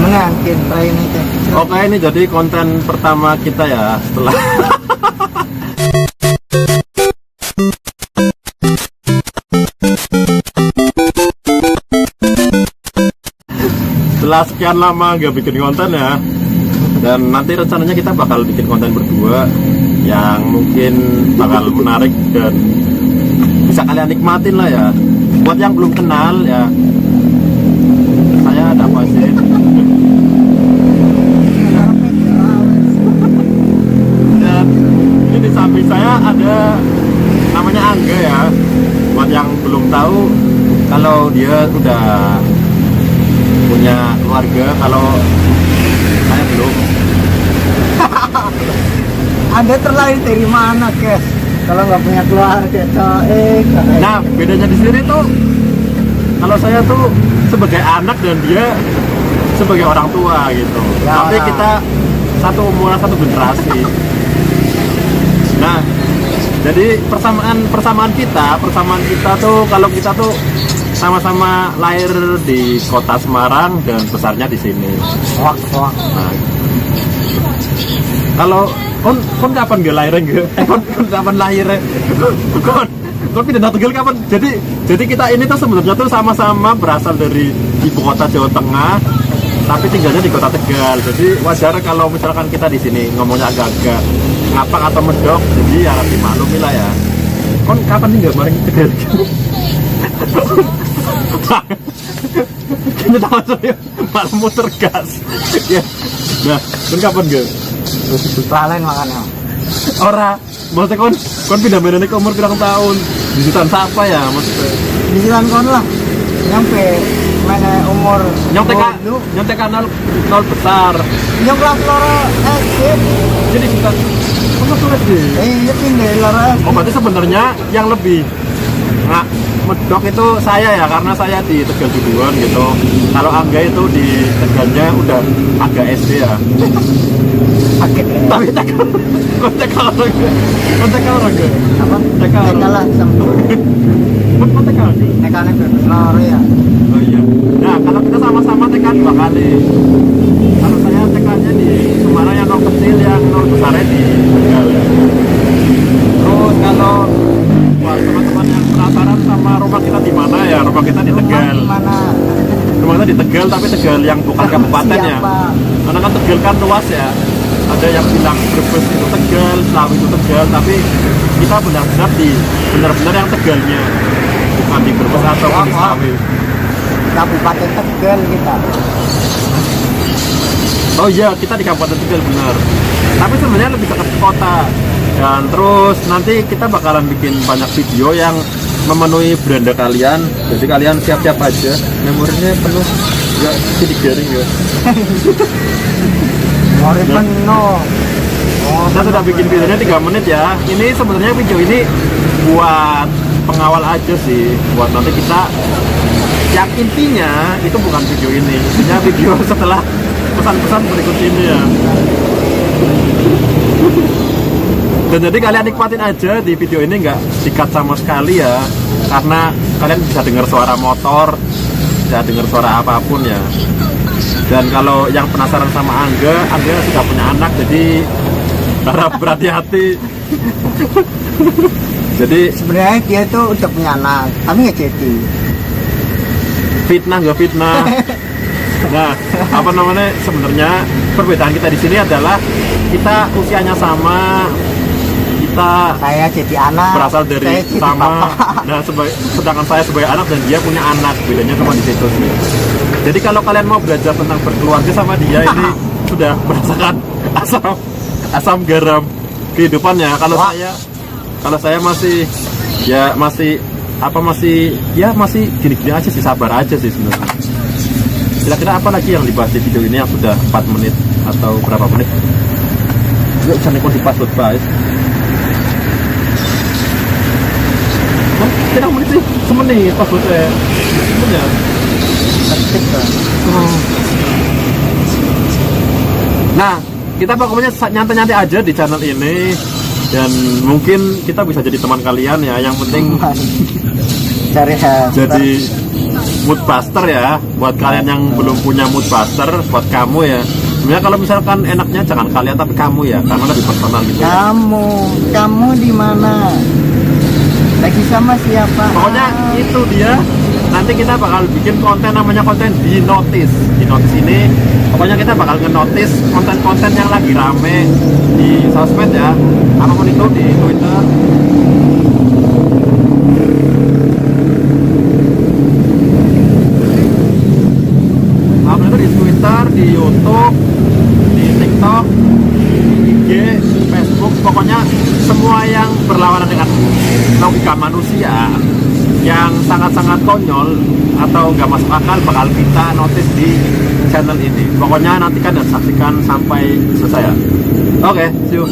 Gimana angkin try ini teh? Oke, ini jadi konten pertama kita ya setelah setelah sekian lama nggak bikin konten ya. Dan nanti rencananya kita bakal bikin konten berdua yang mungkin bakal menarik dan bisa kalian nikmatin lah ya. Buat yang belum kenal ya, saya ada apa sih? Dan ini di samping saya ada namanya Angga ya. Buat yang belum tahu, kalau dia udah punya keluarga, kalau saya belum. Anda terlahir dari mana, guys? Kalau nggak punya keluarga, Nah, bedanya di sini tuh, kalau saya tuh sebagai anak dan dia sebagai orang tua gitu. Ya. Tapi kita satu umuran, satu generasi. Nah, jadi persamaan kita tuh, kalau kita tuh sama-sama lahir di kota Semarang dan besarnya di sini. Wah. Nah, kalau kon kapan gak lahir enggak? Kon kapan lahir? Kon pindah Tegal kapan? Jadi kita ini tuh sebenarnya tuh sama-sama berasal dari ibu kota Jawa Tengah, tapi tinggalnya di kota Tegal. Jadi wajar kalau misalkan kita di sini ngomongnya agak-agak ngapang atau medok, jadi ya harus dimaklumi lah ya. Kon kapan nih nggak main Tegal? Kayaknya tahu saya malah muter gas. Ya. Nah, kon kapan gak? Lalen makanya. Ora, maksudnya kon pindah mainannya ke umur berapa tahun? Di jutaan siapa ya maksudnya? Di jalan kon lah. Nyampe mana umur Nyontek nol besar. yang kelas loro SD. Jadi kita kok sulit sih? Iya pindah loro SD. Oh, berarti sebenarnya yang lebih medok itu saya ya, karena saya di Tegal duluan gitu. Kalau Angga itu di Tegalnya udah agak SD ya. Sakit ya. Tapi Tegal orang gak? Apa? Tegal Lah sama. Tegal. Tekalnya bebas loro ya. Oh iya. Nah, kalau kita sama-sama TK 2 kali. Kalau saya TK-nya di Semarang yang nol kecil, yang nol besarnya di Tegal. Terus kalau buat teman-teman yang penasaran sama rumah kita di mana ya, rumah kita di Tegal. Mana? Rumah kita di Tegal, tapi Tegal yang bukan kabupaten ya. Karena kan Tegal kan luas ya. Ada yang bilang Brebes itu Tegal, Slawi itu Tegal, tapi kita benar-benar yang Tegalnya, bukan di Brebes atau di Slawi. Kabupaten Tegal kita. Oh iya, kita di Kabupaten Tegal benar. Tapi sebenarnya lebih dekat ke kota. Dan terus nanti kita bakalan bikin banyak video yang memenuhi beranda kalian. Jadi kalian siap-siap aja. Memorinya penuh, nggak sidik jaring ya. Mori penuh. Oh, Saya sudah bikin videonya 3 menit ya. Ini sebenarnya video ini buat pengawal aja sih. Buat nanti kita, yang intinya itu bukan video ini. Intinya video setelah pesan-pesan berikut ini ya. Dan jadi kalian nikmatin aja di video ini, nggak di-cut sama sekali ya. Karena kalian bisa dengar suara motor, bisa dengar suara apapun ya. Dan kalau yang penasaran sama Angga sudah punya anak, jadi harap berhati-hati. Jadi sebenarnya dia tuh udah punya anak, tapi nggak jadi. Fitnah nggak fitnah. Nah, apa namanya, sebenarnya perbedaan kita di sini adalah kita usianya sama, kita Saya jadi anak, berasal dari saya jadi sama. bapak. Nah, sedangkan saya sebagai anak dan dia punya anak, bedanya cuma di situ sih. Jadi kalau kalian mau belajar tentang berkeluarga sama dia, ini sudah merasakan asam garam kehidupannya. Kalau saya masih gini-gini aja sih, sabar aja sih sebenarnya. Kira-kira apa lagi yang dibahas di video ini yang sudah 4 menit atau berapa menit? Yuk, jangan ikut di password guys. Kira menit sih, semenit passwordnya. Sebenarnya. Nah, kita pokoknya nyantai-nyantai aja di channel ini. Dan mungkin kita bisa jadi teman kalian ya. Yang penting Cari jadi Moodbuster ya, buat kalian yang belum punya Moodbuster, buat kamu ya. Sebenarnya kalau misalkan enaknya jangan kalian tapi kamu ya, karena lebih personal gitu. Ya. Kamu di mana? Lagi sama siapa? Pokoknya itu dia. Nanti kita bakal bikin konten namanya konten di notice. Di notice ini, pokoknya kita bakal nge-notice konten-konten yang lagi rame di sosmed ya. Apapun itu di Twitter. Apapun itu di Twitter, di YouTube, di TikTok, di IG, Facebook, pokoknya semua yang berlawanan dengan logika manusia yang sangat-sangat konyol atau nggak masuk akal bakal kita notice di channel ini. Pokoknya nantikan dan saksikan sampai selesai ya. Oke, see you.